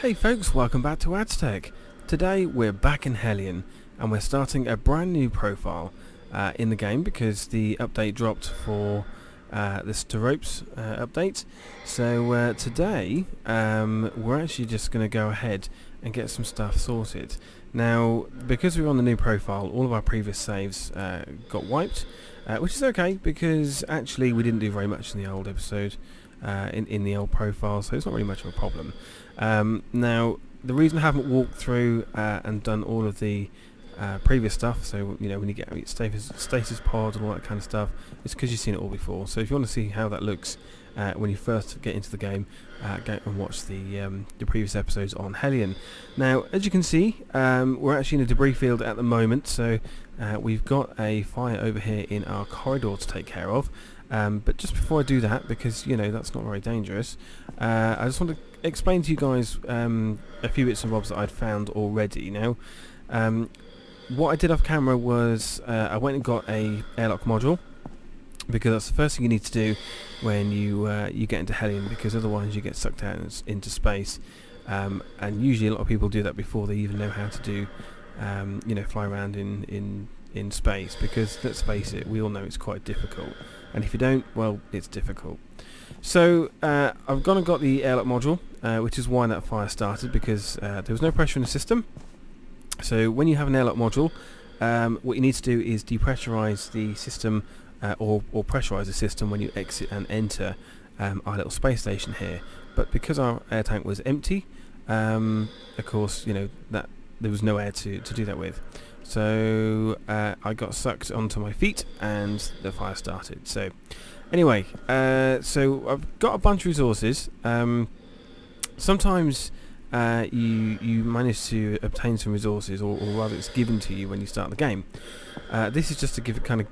Hey folks, welcome back to Aztec. Today we're back in Hellion and we're starting a brand new profile in the game because the update dropped for the Steropes update. So today we're actually just going to go ahead and get some stuff sorted. Now, because we're on the new profile, all of our previous saves got wiped, which is okay because actually we didn't do very much in the old episode, in the old profile, so it's not really much of a problem. Now, the reason I haven't walked through and done all of the previous stuff, so you know when you get status pod and all that kind of stuff, it's because you've seen it all before. So if you want to see how that looks when you first get into the game, go and watch the previous episodes on Hellion. Now, as you can see, we're actually in a debris field at the moment, so we've got a fire over here in our corridor to take care of. But just before I do that, because you know that's not very dangerous, I just want to explain to you guys a few bits and bobs that I'd found already. Now, what I did off camera was I went and got a airlock module, because that's the first thing you need to do when you get into Hellion, because otherwise you get sucked out into space, and usually a lot of people do that before they even know how to do fly around in space, because let's face it, we all know it's quite difficult, and if you don't, well, it's difficult. So I've gone and got the airlock module, which is why that fire started, because there was no pressure in the system. So when you have an airlock module, what you need to do is depressurize the system, or pressurize the system when you exit and enter our little space station here. But because our air tank was empty, of course, you know that there was no air to do that with. So I got sucked onto my feet and the fire started. So anyway, so I've got a bunch of resources. Sometimes you manage to obtain some resources, or rather it's given to you when you start the game. This is just to give it kind of,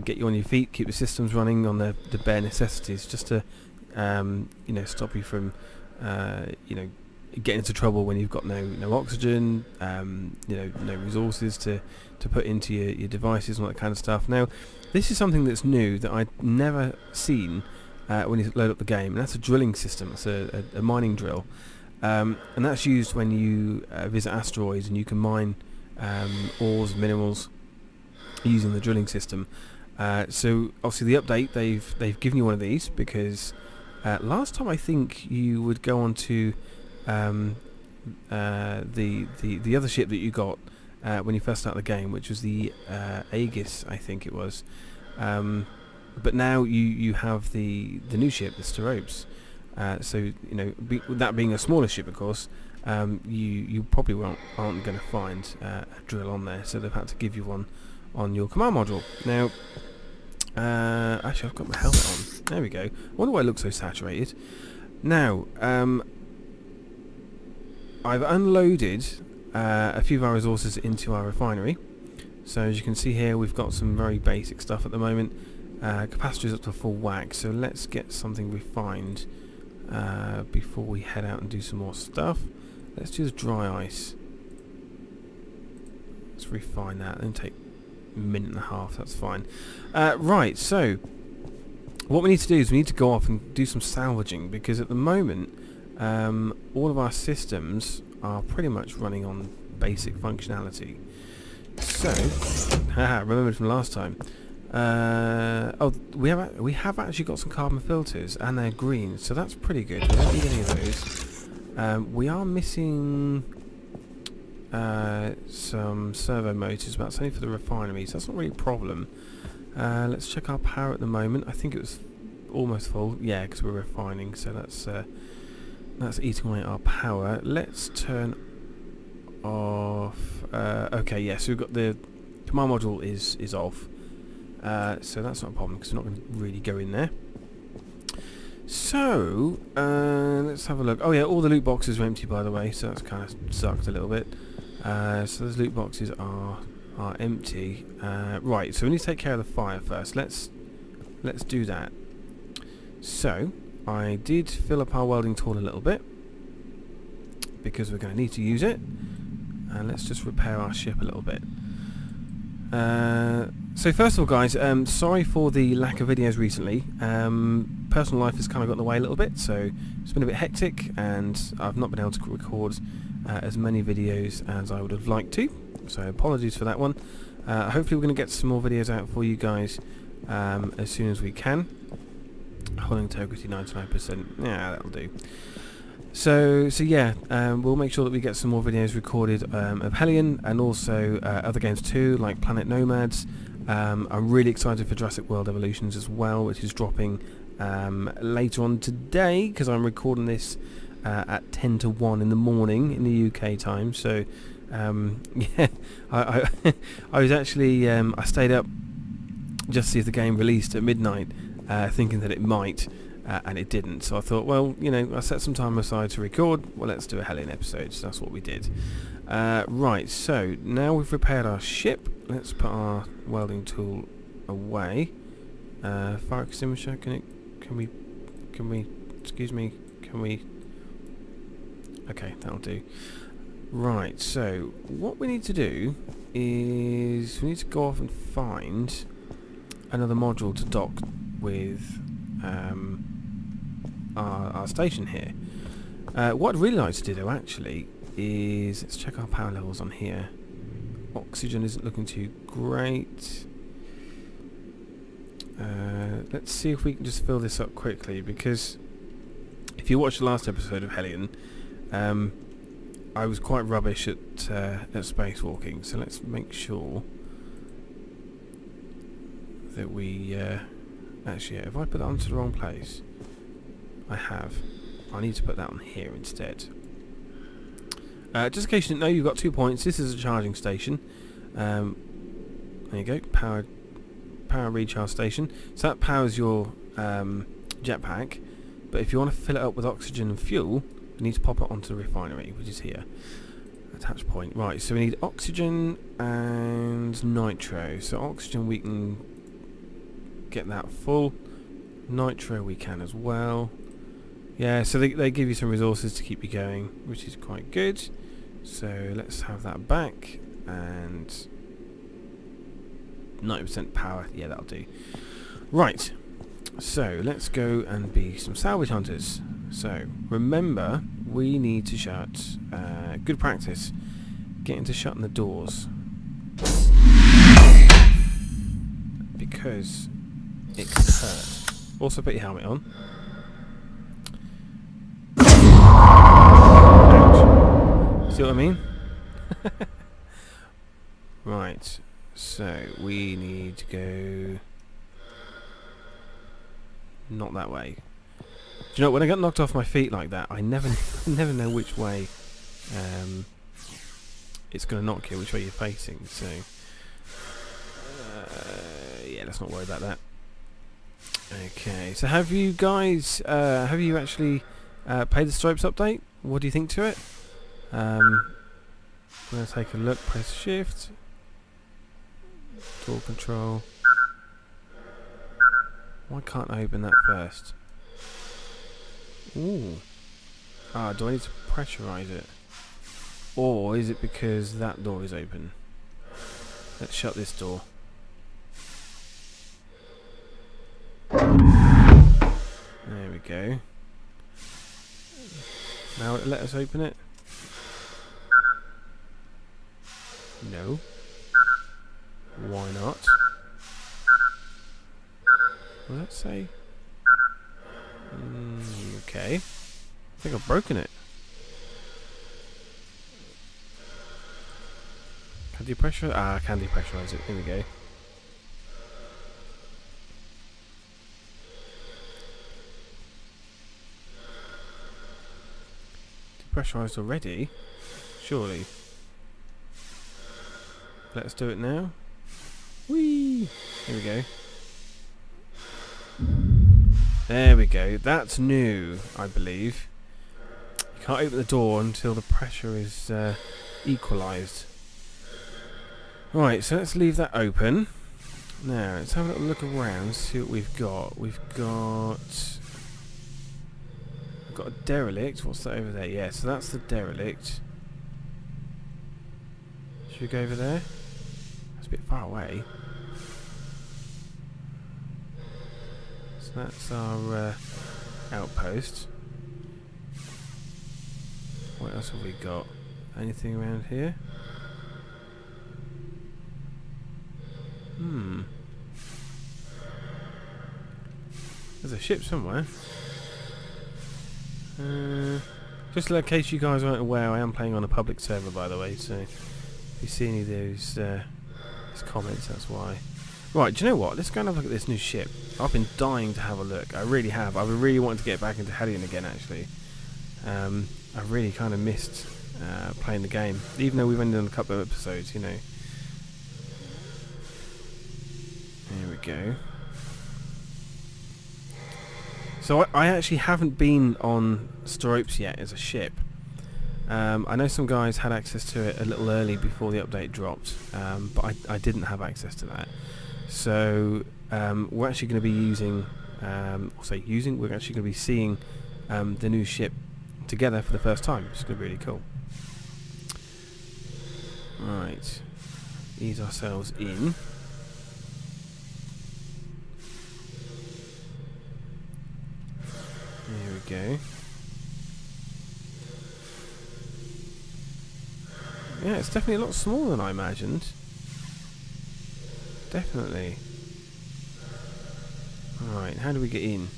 get you on your feet, keep the systems running on the bare necessities, just to stop you from getting into trouble when you've got no oxygen, no resources to put into your devices and all that kind of stuff. Now, this is something that's new that I'd never seen when you load up the game, and that's a drilling system. It's a mining drill, and that's used when you visit asteroids, and you can mine ores and minerals using the drilling system. So obviously the update, they've given you one of these, because last time I think you would go on to the other ship that you got when you first started the game, which was the Aegis, I think it was. But now you have the new ship, the Steropes. So that being a smaller ship, of course, you probably aren't going to find a drill on there. So they've had to give you one on your command module. Now, actually, I've got my helmet on. There we go. I wonder why it looks so saturated. Now, I've unloaded a few of our resources into our refinery. So as you can see here, we've got some very basic stuff at the moment. Capacitor is up to full whack, so let's get something refined before we head out and do some more stuff. Let's do the dry ice. Let's refine that, and take a minute and a half, that's fine. Right, so what we need to do is we need to go off and do some salvaging, because at the moment all of our systems are pretty much running on basic functionality. So, remembered from last time. We have actually got some carbon filters, and they're green, so that's pretty good. We don't need any of those. We are missing some servo motors, but that's only for the refinery, so that's not really a problem. Let's check our power at the moment. I think it was almost full. Yeah, because we're refining, so that's eating away our power. Let's turn off. Okay, yeah, so we've got the command module is off. So that's not a problem, because we're not going to really go in there. So let's have a look. Oh yeah, all the loot boxes are empty, by the way, so that's kind of sucked a little bit. So those loot boxes are empty. Right, so we need to take care of the fire first. Let's do that. So I did fill up our welding tool a little bit, because we're going to need to use it. And let's just repair our ship a little bit. So first of all, guys, sorry for the lack of videos recently. Personal life has kind of got in the way a little bit, so it's been a bit hectic, and I've not been able to record as many videos as I would have liked to. So apologies for that one. Hopefully we're going to get some more videos out for you guys as soon as we can. Hull integrity 99%. Yeah, that'll do. So yeah, we'll make sure that we get some more videos recorded of Hellion and also other games too, like Planet Nomads. I'm really excited for Jurassic World Evolutions as well, which is dropping later on today, because I'm recording this at 10 to 1 in the morning in the UK time. So yeah, I was actually I stayed up just to see if the game released at midnight, thinking that it might, and it didn't. So I thought, well, you know, I set some time aside to record. Well, let's do a Hellion episode. So that's what we did. Right, so now we've repaired our ship. Let's put our welding tool away. Fire extinguisher. Can we? Excuse me. Can we? Okay, that'll do. Right. So what we need to do is we need to go off and find another module to dock with our station here. What I'd really like to do, though, actually, is let's check our power levels on here. Oxygen isn't looking too great. Let's see if we can just fill this up quickly, because if you watched the last episode of Hellion, I was quite rubbish at spacewalking, so let's make sure that we actually, if I put that onto the wrong place, I need to put that on here instead. Just in case you didn't know, you've got 2 points. This is a charging station. There you go, power recharge station. So that powers your jetpack. But if you want to fill it up with oxygen and fuel, you need to pop it onto the refinery, which is here. Attach point. Right, so we need oxygen and nitro. So oxygen, we can get that full. Nitro we can as well. Yeah, so they give you some resources to keep you going, which is quite good. So let's have that back, and 90% power. Yeah, that'll do. Right, so let's go and be some salvage hunters. So remember, we need to shut. Good practice. Get into shutting the doors, because it can hurt. Also, put your helmet on. See what I mean? Right, so we need to go not that way. Do you know, when I get knocked off my feet like that, I never know which way it's going to knock you, which way you're facing. So yeah, let's not worry about that. Okay, so have you guys actually played the Steropes update? What do you think to it? I'm going to take a look. Press shift, door control. Why can't I open that first? Ooh. Do I need to pressurize it? Or is it because that door is open? Let's shut this door. There we go. Now let us open it. No. Why not? What does that say? Okay. I think I've broken it. Can you pressure? I can depressurize it. Here we go. Depressurized already? Surely. Let's do it now. Whee! Here we go. There we go. That's new, I believe. You can't open the door until the pressure is equalised. Right, so let's leave that open. Now, let's have a little look around, see what we've got. We've got a derelict. What's that over there? Yeah, so that's the derelict. Should we go over there? That's a bit far away. So that's our outpost. What else have we got? Anything around here? There's a ship somewhere. Just in case you guys aren't aware, I am playing on a public server, by the way, so if you see any of those comments, that's why. Right, do you know what? Let's go and have a look at this new ship. I've been dying to have a look. I really have. I've really wanted to get back into Hellion again, actually. I really kind of missed playing the game, even though we've only done a couple of episodes, you know. There we go. So I actually haven't been on Steropes yet as a ship. I know some guys had access to it a little early before the update dropped, but I didn't have access to that. So we're actually going to be using, we're actually going to be seeing the new ship together for the first time. It's going to be really cool. Right, ease ourselves in. There we go. Yeah, it's definitely a lot smaller than I imagined. Definitely. Alright, how do we get in?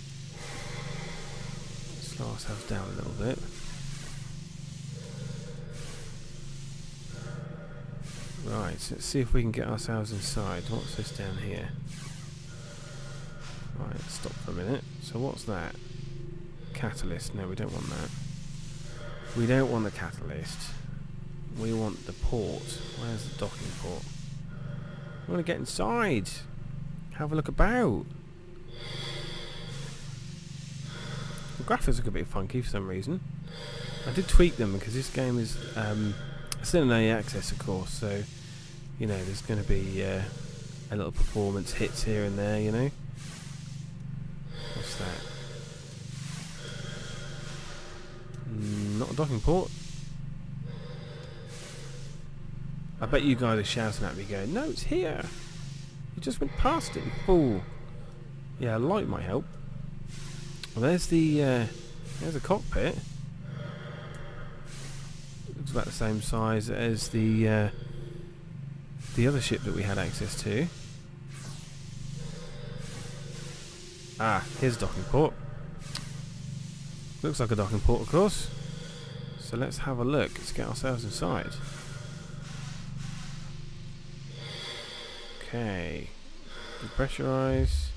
Slow ourselves down a little bit. Right, so let's see if we can get ourselves inside. What's this down here? Right, let's stop for a minute. So what's that? Catalyst. No, we don't want that. We don't want the catalyst. We want the port. Where's the docking port? We want to get inside. Have a look about. The graphics look a bit funky for some reason. I did tweak them because this game is still in early access, of course, so you know there's going to be a little performance hits here and there, you know. What's that? Not a docking port. I bet you guys are shouting at me going, no, it's here. You just went past it, you fool. Yeah, a light might help. Well, there's the cockpit. Looks about the same size as the other ship that we had access to. Ah, here's a docking port. Looks like a docking port, of course. So let's have a look. Let's get ourselves inside. Okay. Depressurize.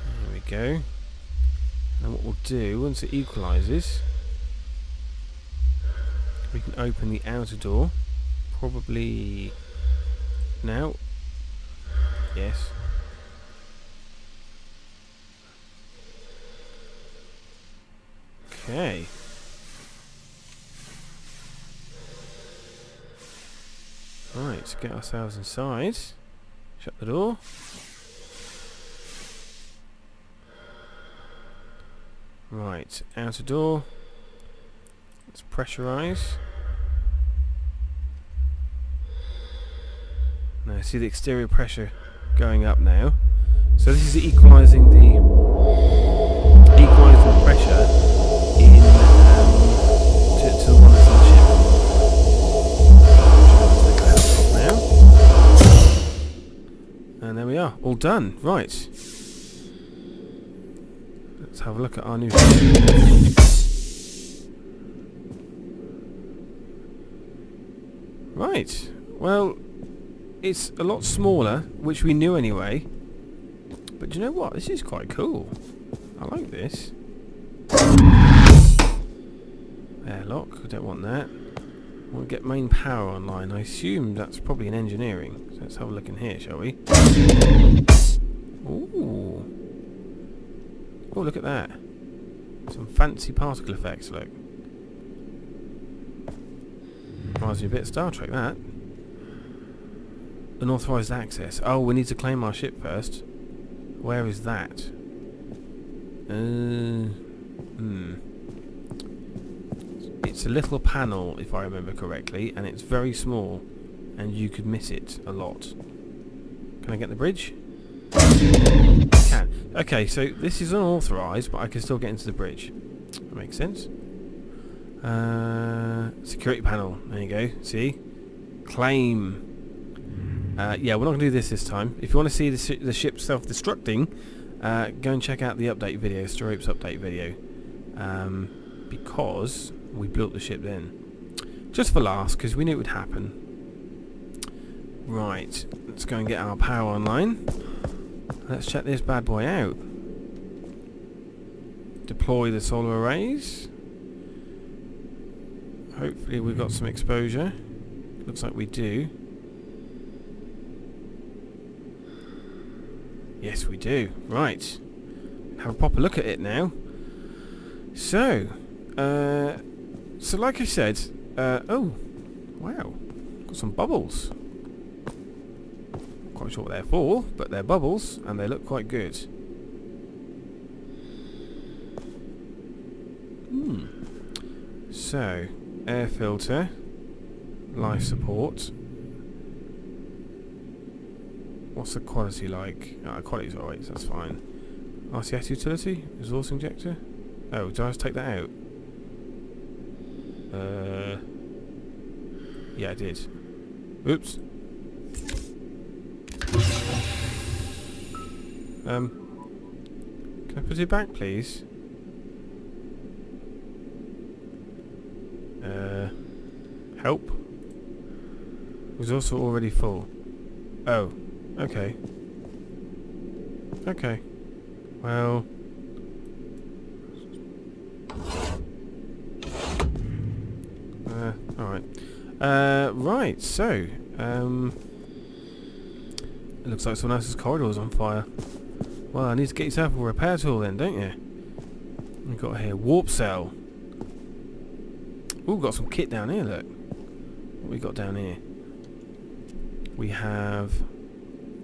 There we go. And what we'll do, once it equalises, we can open the outer door. Probably now. Yes. Okay. Right, let's get ourselves inside. Shut the door. Right, outer door. Let's pressurise. Now see the exterior pressure going up now. So this is equalising the pressure in to the one that's on the ship. Now. And there we are, all done. Right. Let's have a look at our new ship. Right. Well, it's a lot smaller, which we knew anyway. But you know what? This is quite cool. I like this. Airlock. I don't want that. I want to get main power online. I assume that's probably in engineering. So let's have a look in here, shall we? Ooh. Oh, look at that. Some fancy particle effects, look. Reminds me a bit of Star Trek, that. Unauthorized access. Oh, we need to claim our ship first. Where is that? It's a little panel, if I remember correctly, and it's very small, and you could miss it a lot. Can I get the bridge? Can. Okay, so this is unauthorised, but I can still get into the bridge. That makes sense. Security panel. There you go. See? Claim. Yeah, we're not going to do this time. If you want to see the ship self-destructing, go and check out the update video, Steropes update video. Because we blew up the ship then. Just for laughs, because we knew it would happen. Right, let's go and get our power online. Let's check this bad boy out. Deploy the solar arrays. Hopefully we've got some exposure. Looks like we do. Yes, we do. Right. Have a proper look at it now. So like I said, oh, wow, got some bubbles. Not quite sure what they're for, but they're bubbles, and they look quite good. So, air filter, life support. What's the quality like? Quality's alright, so that's fine. RCS utility, resource injector. Oh, did I just take that out? Yeah, I did. Oops. Can I put it back, please? Help. Was also already full. Oh, okay. Okay. Well. Alright. Right, so, it looks like someone else's corridor's on fire. Well, I need to get yourself a repair tool then, don't you? We've got here, warp cell. Ooh, got some kit down here, look. What we got down here? We have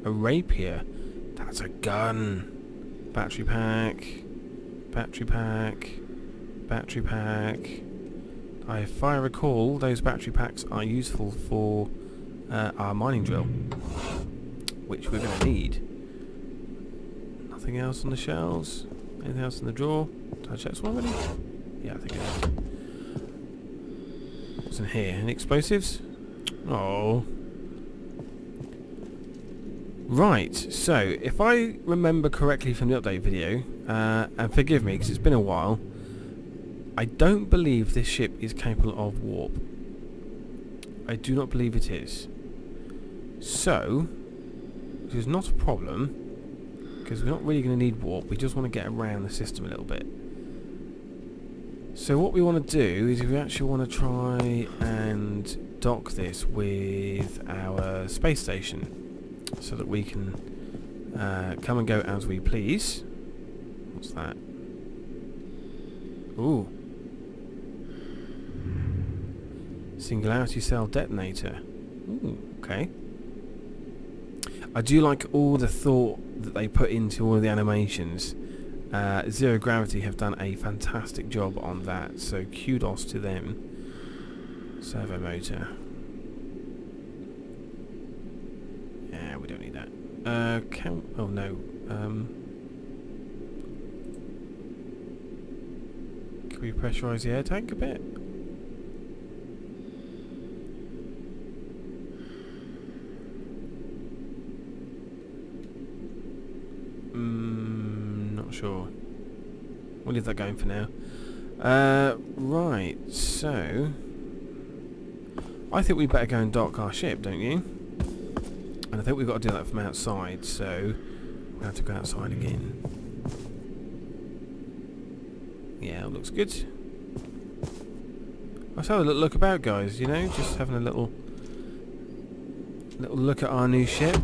a rapier. That's a gun. Battery pack. Battery pack. Battery pack. If I recall, those battery packs are useful for our mining drill, which we're going to need. Nothing else on the shelves? Anything else in the drawer? Did I check this one already? Yeah, I think it is. What's in here? Any explosives? Oh. Right, so if I remember correctly from the update video, and forgive me because it's been a while, I don't believe this ship is capable of warp. I do not believe it is. So, which is not a problem, because we're not really going to need warp, we just want to get around the system a little bit. So what we want to do is we actually want to try and dock this with our space station, so that we can come and go as we please. What's that? Ooh. Singularity cell detonator. Ooh, okay. I do like all the thought that they put into all of the animations. Zero Gravity have done a fantastic job on that, so kudos to them. Servo motor. Yeah, we don't need that. Oh no. Can we pressurise the air tank a bit? Not sure. We'll leave that going for now. Right, so I think we better go and dock our ship, don't you? And I think we've got to do that from outside, so we'll have to go outside again. Yeah, it looks good. Let's have a little look about, guys, you know, just having a little look at our new ship.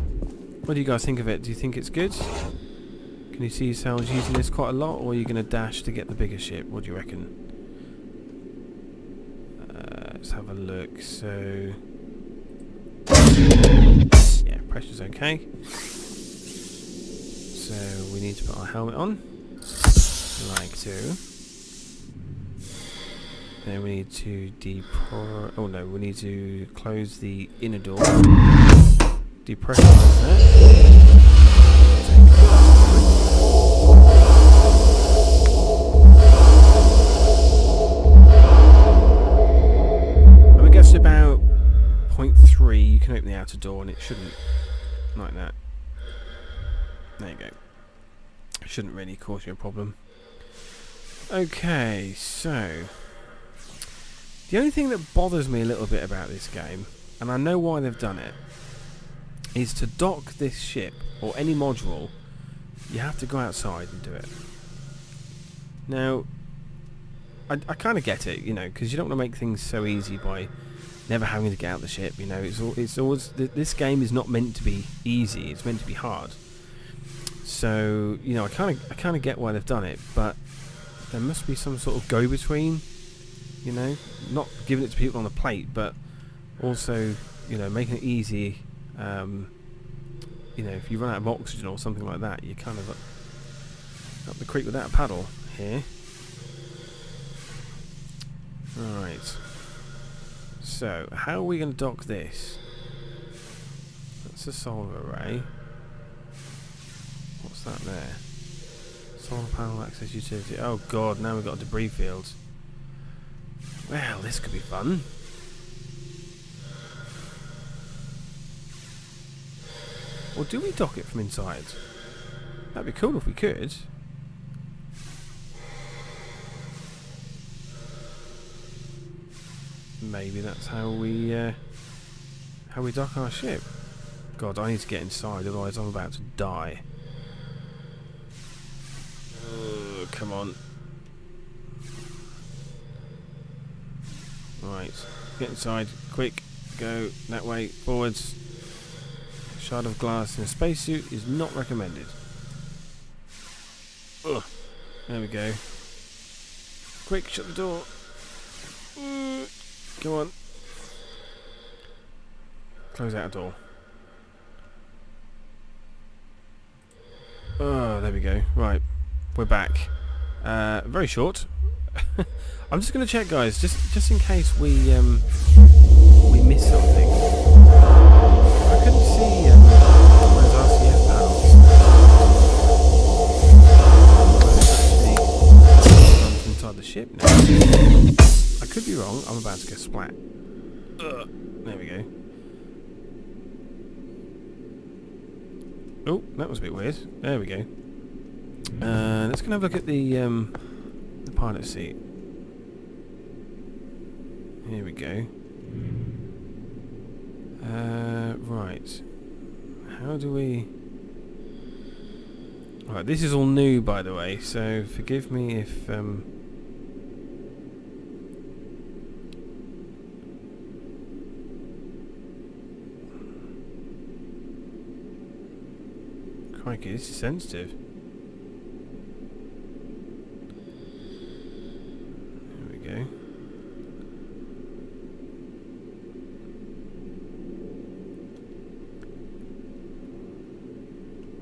What do you guys think of it? Do you think it's good? Can you see yourselves using this quite a lot, or are you going to dash to get the bigger ship? What do you reckon? Let's have a look. So, yeah, pressure's okay. So we need to put our helmet on, like so. Then we need to we need to close the inner door. Depressurize that. like that. There you go. Shouldn't really cause you a problem. Okay, so the only thing that bothers me a little bit about this game, and I know why they've done it, is to dock this ship or any module, you have to go outside and do it. Now, I kind of get it, you know, because you don't want to make things so easy by never having to get out the ship. You know, it's always this game is not meant to be easy; it's meant to be hard. So, you know, I kind of get why they've done it, but there must be some sort of go-between. You know, not giving it to people on a plate, but also, you know, making it easy. You know, if you run out of oxygen or something like that, you're kind of up the creek without a paddle here. Right. So, how are we going to dock this? That's a solar array. What's that there? Solar panel access utility. Oh god, now we've got a debris field. Well, this could be fun. Or do we dock it from inside? That'd be cool if we could. Maybe that's how we dock our ship. God, I need to get inside, otherwise I'm about to die. Oh, come on. Right, get inside, quick, go that way, forwards. Shard of glass in a spacesuit is not recommended. Ugh. There we go. Quick, shut the door. Go on. Close out a door. Oh, there we go. Right, we're back. Very short. I'm just going to check, guys, just in case we miss something. I couldn't see those RCF panels. Actually inside the ship now. I could be wrong. I'm about to go splat. There we go. Oh, that was a bit weird. There we go. Let's go and have a look at the pilot seat. Here we go. Right. How do we... Right, this is all new, by the way, so forgive me if... Crikey, this is sensitive. There we go.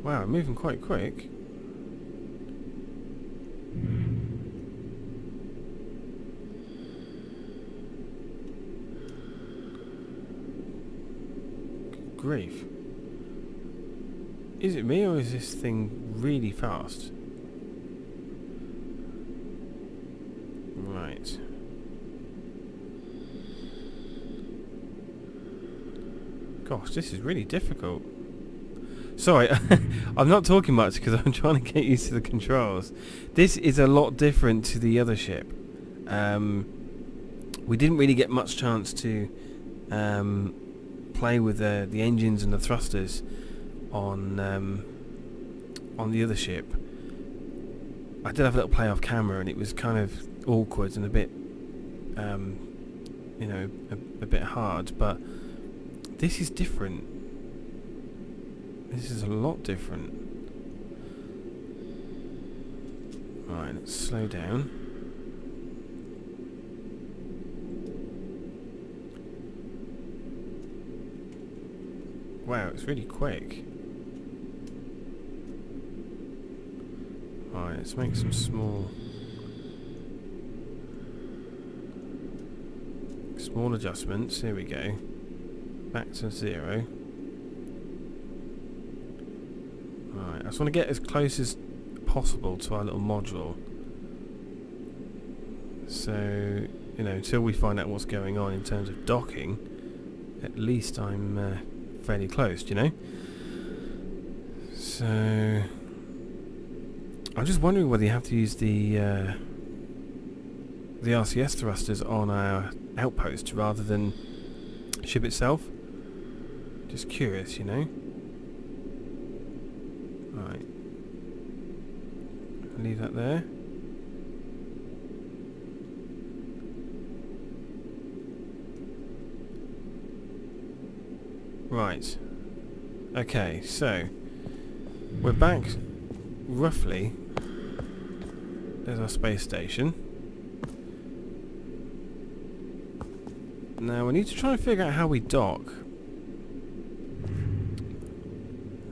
Wow, moving quite quick. Good grief. Is it me, or is this thing really fast? Right. Gosh, this is really difficult. Sorry, I'm not talking much because I'm trying to get used to the controls. This is a lot different to the other ship. We didn't really get much chance to play with the engines and the thrusters on the other ship. I did have a little play off camera, and it was kind of awkward and a bit, you know, a bit hard. But this is different. This is a lot different. Right, let's slow down. Wow, it's really quick. Alright, let's make some small adjustments. Here we go. Back to 0. Alright, I just want to get as close as possible to our little module. So, you know, until we find out what's going on in terms of docking, at least I'm fairly close, you know? So I'm just wondering whether you have to use the RCS thrusters on our outpost rather than ship itself. Just curious, you know. Right. Leave that there. Right. Okay, so we're back roughly. There's our space station. Now we need to try and figure out how we dock.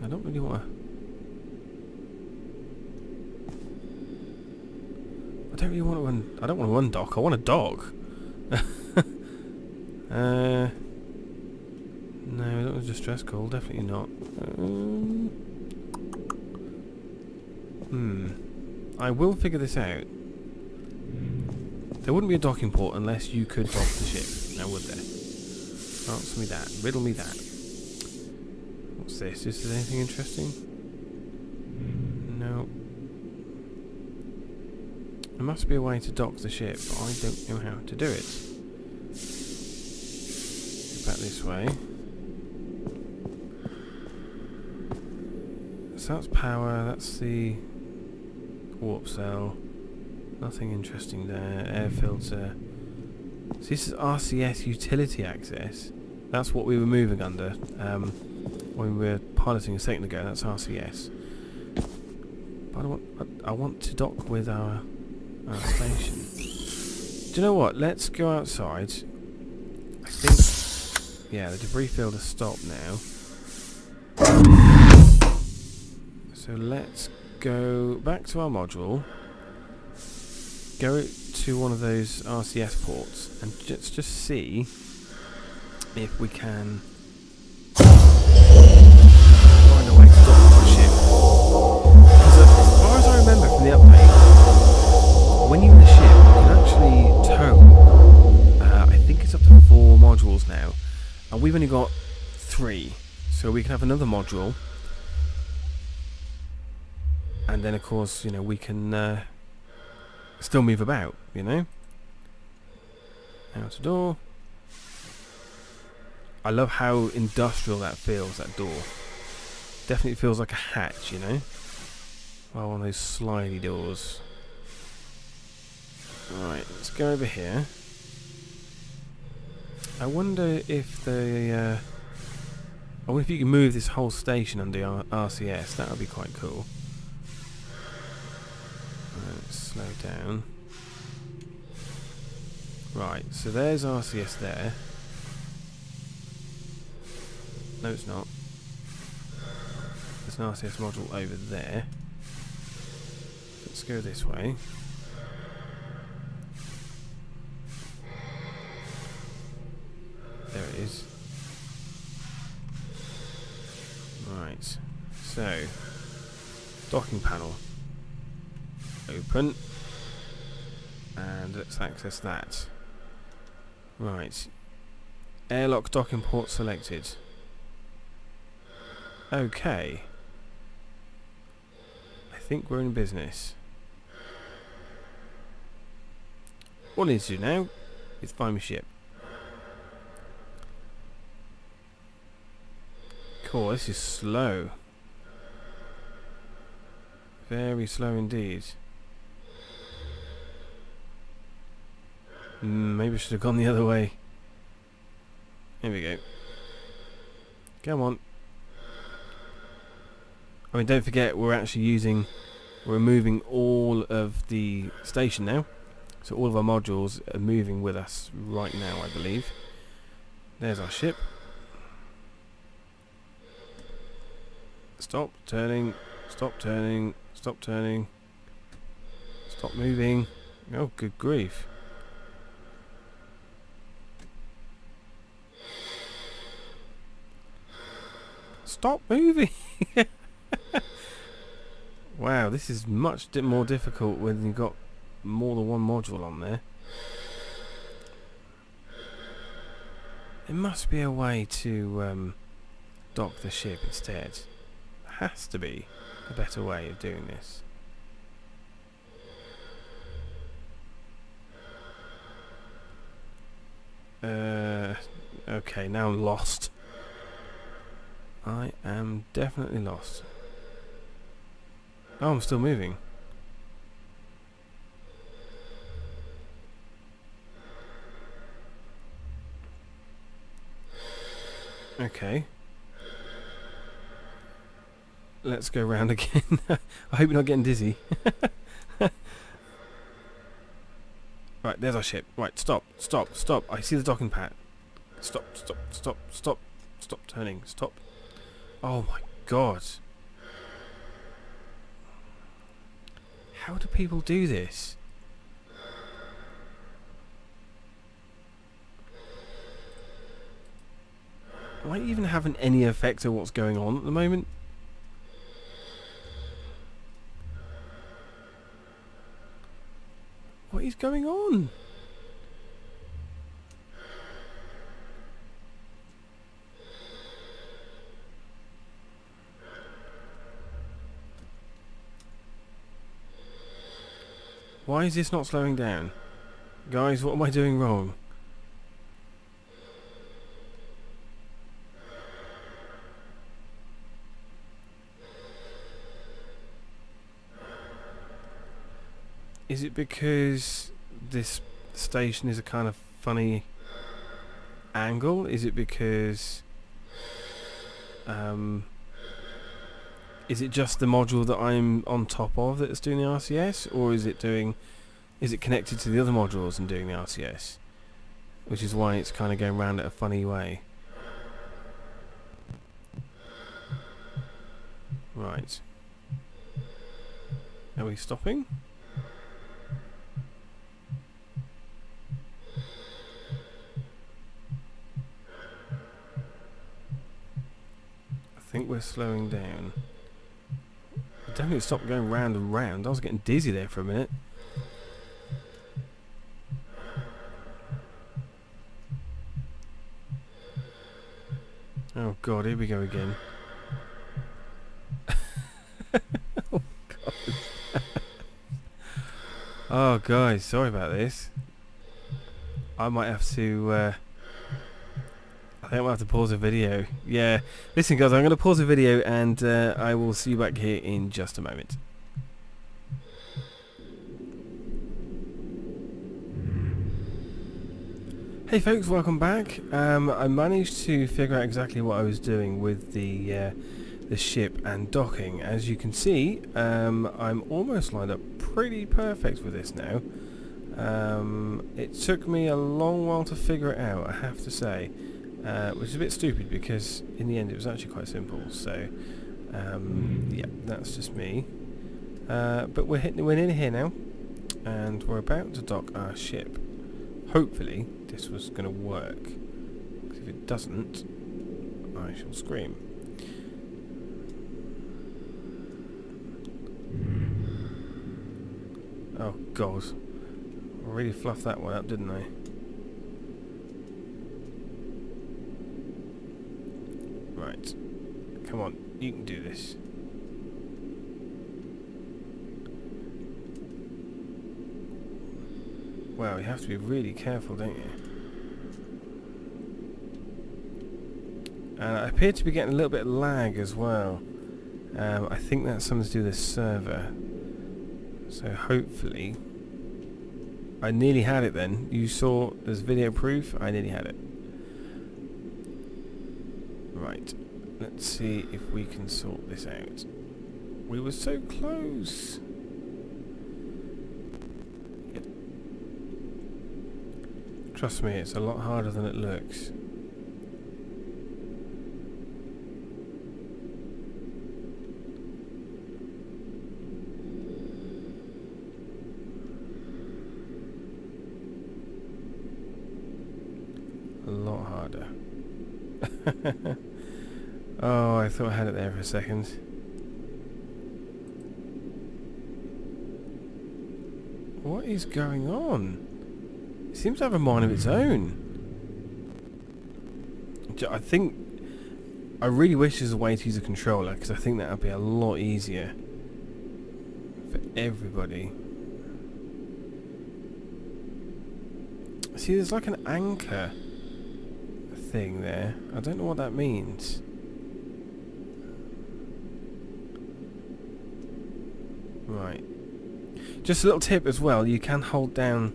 I don't really want to... I don't really want to I don't want to undock, I want to dock. No, that was a distress call, definitely not. I will figure this out. There wouldn't be a docking port unless you could dock the ship, now would there? Answer me that, riddle me that. What's this? Is there anything interesting? No. There must be a way to dock the ship, but I don't know how to do it. Go back this way. So that's power, that's the warp cell. Nothing interesting there. Air filter. So this is RCS utility access. That's what we were moving under when we were piloting a second ago. That's RCS. But I want to dock with our station. Do you know what? Let's go outside. I think, yeah, the debris field has stopped now. So let's go back to our module. Go to one of those RCS ports and let's just see if we can find a way to dock our ship. Because as far as I remember from the update, when you're in the ship, you can actually tow. I think it's up to 4 modules now, and we've only got 3, so we can have another module, and then of course, you know, we can still move about, you know. Outer door. I love how industrial that feels, that door. Definitely feels like a hatch, you know. Oh, one of those slidey doors. Right, let's go over here. I wonder if the... I wonder if you can move this whole station under RCS. That would be quite cool. Let's slow down. Right, so there's RCS there. No, it's not. There's an RCS module over there. Let's go this way. There it is. Right, so docking panel. Open. And let's access that. Right. Airlock docking port selected. Okay. I think we're in business. What I need to do now is find my ship. Cool, this is slow. Very slow indeed. Maybe I should have gone the other way. Here we go. Come on. I mean, don't forget we're actually we're moving all of the station now. So all of our modules are moving with us right now, I believe. There's our ship. Stop turning, stop turning, stop turning. Stop moving. Oh, good grief. Stop moving! Wow, this is much more difficult when you've got more than one module on there. There must be a way to dock the ship instead. There has to be a better way of doing this. Okay, now I'm lost. I am definitely lost. Oh, I'm still moving. Okay. Let's go round again. I hope you're not getting dizzy. Right, there's our ship. Right, stop. I see the docking pad. Stop turning. Stop. Oh my god. How do people do this? Am I even having any effect on what's going on at the moment? What is going on? Why is this not slowing down? Guys, what am I doing wrong? Is it because this station is a kind of funny angle? Is it because is it just the module that I'm on top of that's doing the RCS, or is it connected to the other modules and doing the RCS? Which is why it's kind of going round it a funny way. Right. Are we stopping? I think we're slowing down. I definitely stopped going round and round. I was getting dizzy there for a minute. Oh god, here we go again. Oh god. Oh guys, sorry about this. I might have to I think I might have to pause the video. Yeah. Listen guys, I'm going to pause the video and I will see you back here in just a moment. Hey folks, welcome back. I managed to figure out exactly what I was doing with the ship and docking. As you can see, I'm almost lined up pretty perfect with this now. It took me a long while to figure it out, I have to say, which is a bit stupid because in the end it was actually quite simple. So yeah, that's just me. But we're nearly here now, and we're about to dock our ship. Hopefully this was going to work, because if it doesn't, I shall scream. Oh god, I really fluffed that one up, didn't I? Right, come on, you can do this. Wow, you have to be really careful, don't you? And I appear to be getting a little bit of lag as well. I think that's something to do with this server. So hopefully... I nearly had it then. You saw there's video proof. I nearly had it. Right. Let's see if we can sort this out. We were so close. Trust me, it's a lot harder than it looks. A lot harder. Oh, I thought I had it there for a second. What is going on? It seems to have a mind of its own. I think I really wish there's a way to use a controller, because I think that would be a lot easier for everybody. See, there's like an anchor thing there. I don't know what that means. Right. Just a little tip as well, you can hold down,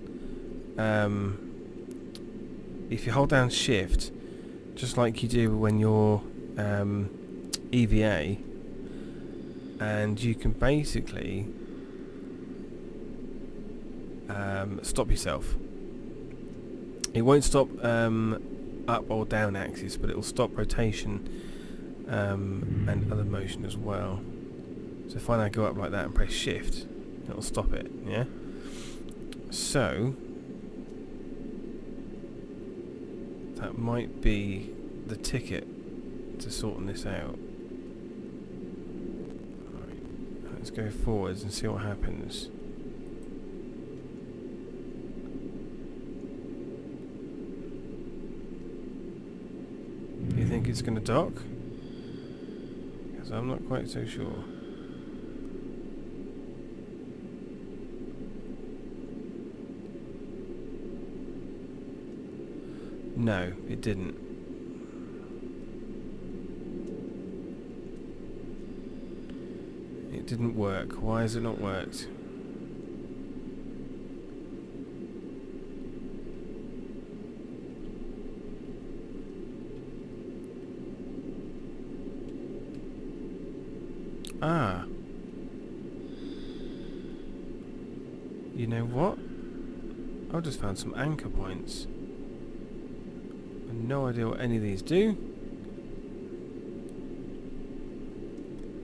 if you hold down shift, just like you do when you're EVA, and you can basically stop yourself. It won't stop up or down axis, but it will stop rotation and other motion as well. So if I now go up like that and press shift, it'll stop it, yeah? So that might be the ticket to sorting this out. Right, let's go forwards and see what happens. Do you think it's going to dock? Because I'm not quite so sure. No, it didn't. It didn't work. Why has it not worked? Ah. You know what? I've just found some anchor points. No idea what any of these do,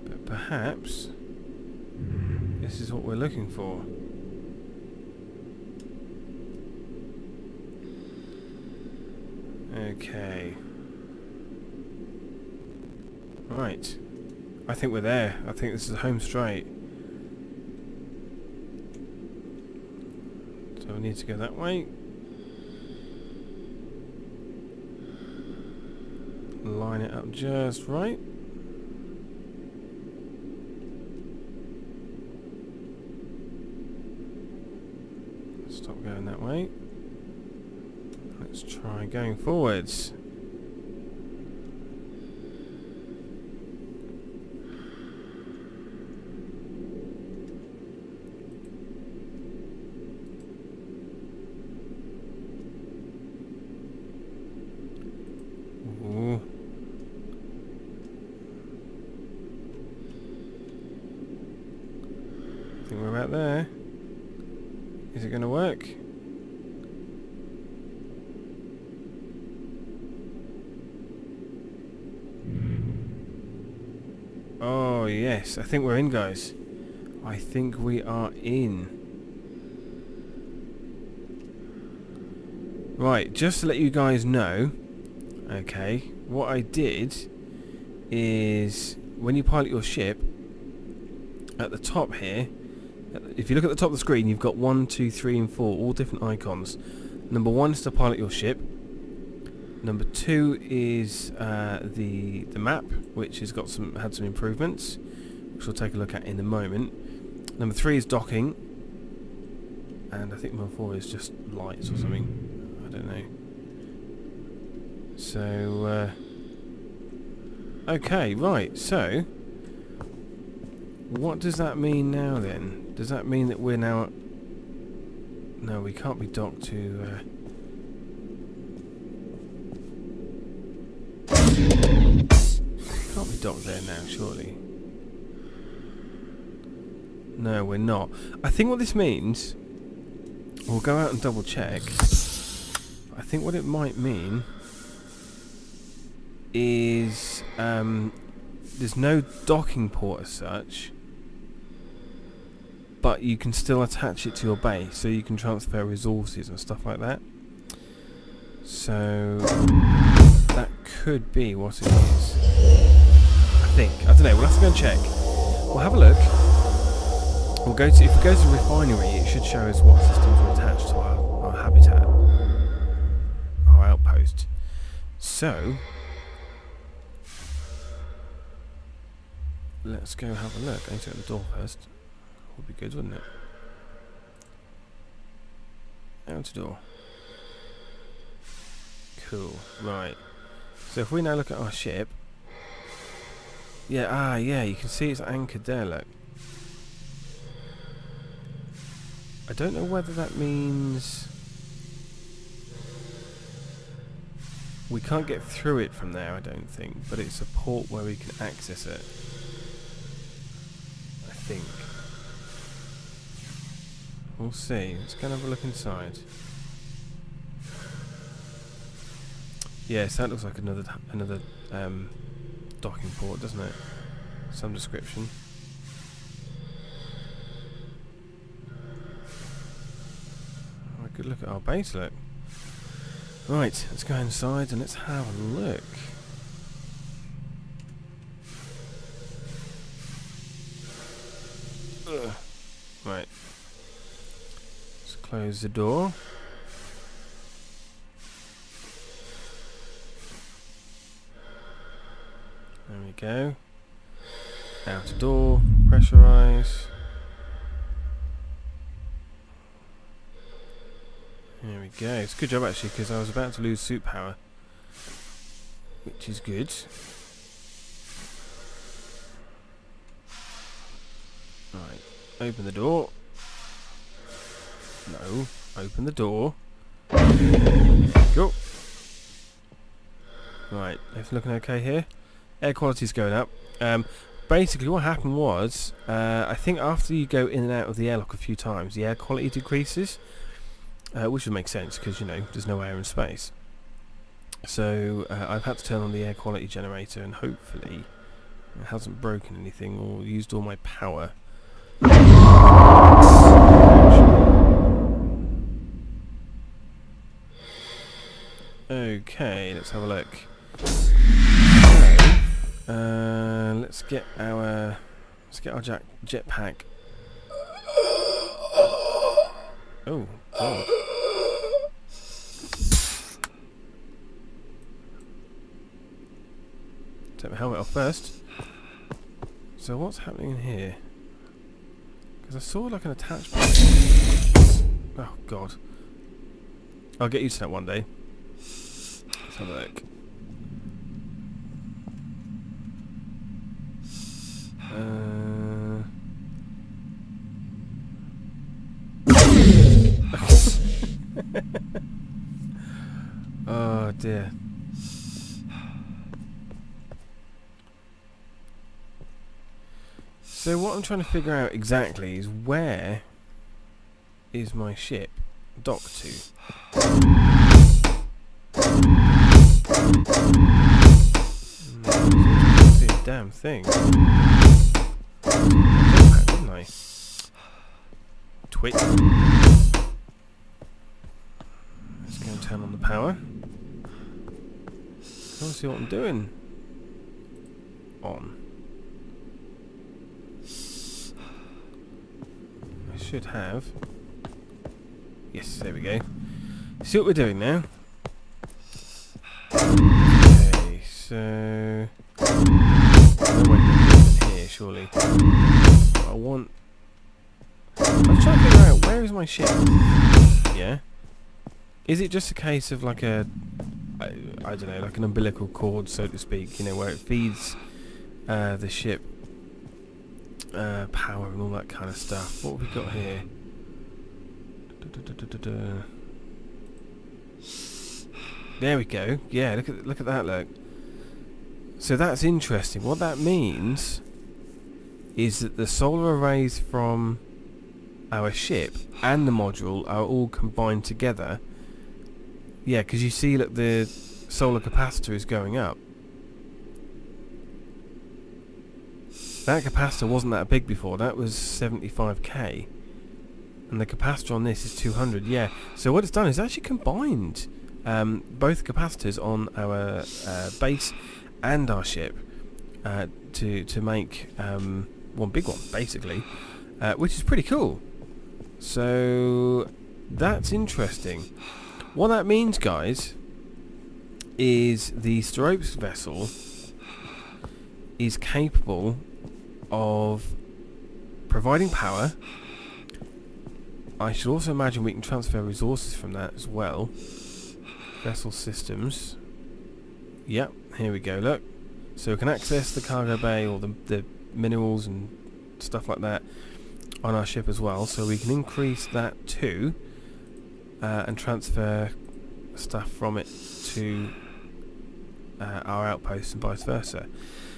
but perhaps this is what we're looking for. Okay. Right. I think we're there. I think this is home straight. So we need to go that way. Line it up just right. Stop going that way. Let's try going forwards. I think we're about there. Is it going to work? Oh yes, I think we're in, guys. I think we are in. Right, just to let you guys know, okay, what I did is when you pilot your ship, at the top here, if you look at the top of the screen, you've got 1, 2, 3 and 4, all different icons. Number 1 is to pilot your ship. Number 2 is the map, which has got had some improvements, which we'll take a look at in a moment. Number 3 is docking, and I think number 4 is just lights or something. I don't know. So okay, right. So what does that mean now then? Does that mean that we're now... No, we can't be docked to... Can't be docked there now, surely. No, we're not. I think what this means... We'll go out and double check. I think what it might mean is... there's no docking port as such, but you can still attach it to your base, so you can transfer resources and stuff like that. So that could be what it is. I think. I don't know. We'll have to go and check. We'll have a look. We'll go to, if we go to the refinery, it should show us what systems are attached to our habitat, our outpost. So let's go have a look. I need to open the door first. Would be good, wouldn't it? Out the door. Cool. Right. So if we now look at our ship, yeah, yeah, you can see it's anchored there. Look. I don't know whether that means we can't get through it from there. I don't think, but it's a port where we can access it. I think. We'll see. Let's go and have a look inside. Yes, that looks like another docking port, doesn't it? Some description. Oh, good look at our base, look. Right, let's go inside and let's have a look. Ugh. Right. Let's close the door. There we go. Outer door, pressurise. There we go. It's a good job actually, because I was about to lose suit power, which is good. Right, open the door. No, open the door. Go. Right, everything looking okay here. Air quality's going up. Basically what happened was, I think after you go in and out of the airlock a few times, the air quality decreases, which would make sense because, you know, there's no air in space. So I've had to turn on the air quality generator, and hopefully it hasn't broken anything or used all my power. Okay, let's have a look. Let's get our jetpack. Oh God! Take my helmet off first. So what's happening in here? Because I saw like an attachment. Oh God! I'll get used to that one day. Let's have a look. Oh dear. So what I'm trying to figure out exactly is, where is my ship docked to? I see a damn thing. Didn't I? Twit. Let's go and turn on the power. I want to see what I'm doing. On. I should have. Yes, there we go. See what we're doing now. Okay, so no way to in here, surely. I want. I'm trying to figure out, where is my ship? Yeah. Is it just a case of like a, I don't know, like an umbilical cord, so to speak, you know, where it feeds the ship power and all that kind of stuff? What have we got here? There we go. Yeah, look at that. Look. So that's interesting. What that means is that the solar arrays from our ship and the module are all combined together. Yeah, because you see, look, the solar capacitor is going up. That capacitor wasn't that big before. That was 75k. And the capacitor on this is 200. Yeah. So what it's done is actually combined both capacitors on our base and our ship to make one big one, basically, which is pretty cool. So that's interesting. What that means, guys, is the Steropes vessel is capable of providing power. I should also imagine we can transfer resources from that as well. Vessel systems. Yep, here we go, look. So we can access the cargo bay or the minerals and stuff like that on our ship as well. So we can increase that too and transfer stuff from it to our outposts and vice versa.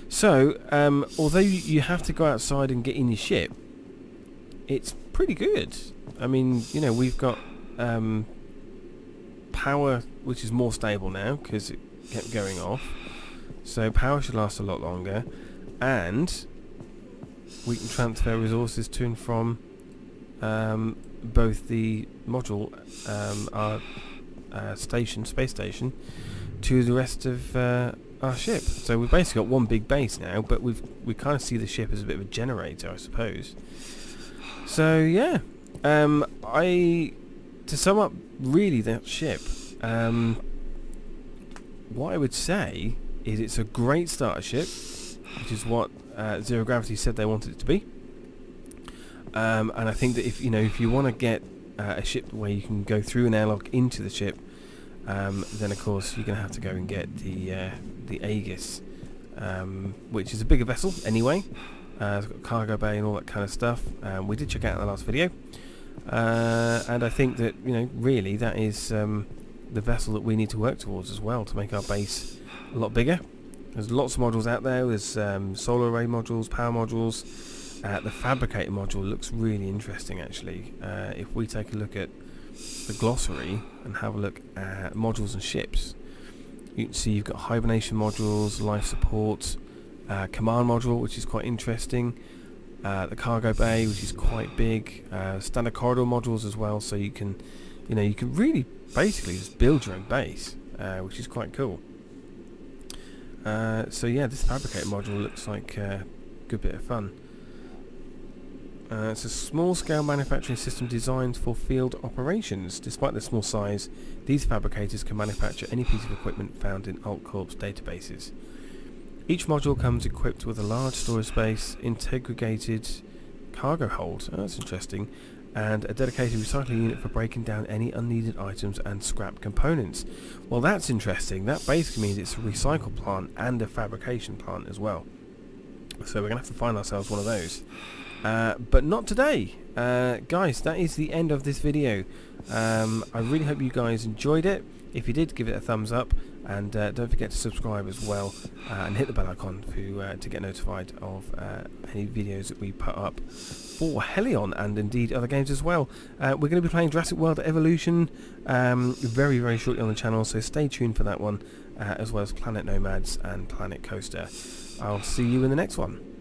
So, although you have to go outside and get in your ship, it's pretty good. I mean, you know, we've got power, which is more stable now because it kept going off. So power should last a lot longer, and we can transfer resources to and from both the module, our space station, to the rest of our ship. So we've basically got one big base now, but we kind of see the ship as a bit of a generator, I suppose. So yeah, to sum up really that ship, what I would say is it's a great starter ship, which is what Zero Gravity said they wanted it to be. And I think that if you want to get a ship where you can go through an airlock into the ship, then of course you're going to have to go and get the Aegis, which is a bigger vessel anyway. It's got cargo bay and all that kind of stuff. We did check out in the last video, and I think that really that is the vessel that we need to work towards as well to make our base a lot bigger. There's lots of modules out there. There's solar array modules, power modules. The fabricator module looks really interesting actually. If we take a look at the glossary and have a look at modules and ships, you can see you've got hibernation modules, life support, command module, which is quite interesting, the cargo bay, which is quite big, standard corridor modules as well, so you can really basically just build your own base, which is quite cool. So yeah, this fabricator module looks like a good bit of fun. It's a small-scale manufacturing system designed for field operations. Despite their small size, these fabricators can manufacture any piece of equipment found in AltCorp's databases. Each module comes equipped with a large storage space, integrated cargo hold, that's interesting, and a dedicated recycling unit for breaking down any unneeded items and scrap components. Well, that's interesting. That basically means it's a recycle plant and a fabrication plant as well. So we're going to have to find ourselves one of those. But not today. Guys, that is the end of this video. I really hope you guys enjoyed it. If you did, give it a thumbs up, and don't forget to subscribe as well, and hit the bell icon to get notified of any videos that we put up for Hellion and indeed other games as well. We're going to be playing Jurassic World Evolution very, very shortly on the channel, so stay tuned for that one, as well as Planet Nomads and Planet Coaster. I'll see you in the next one.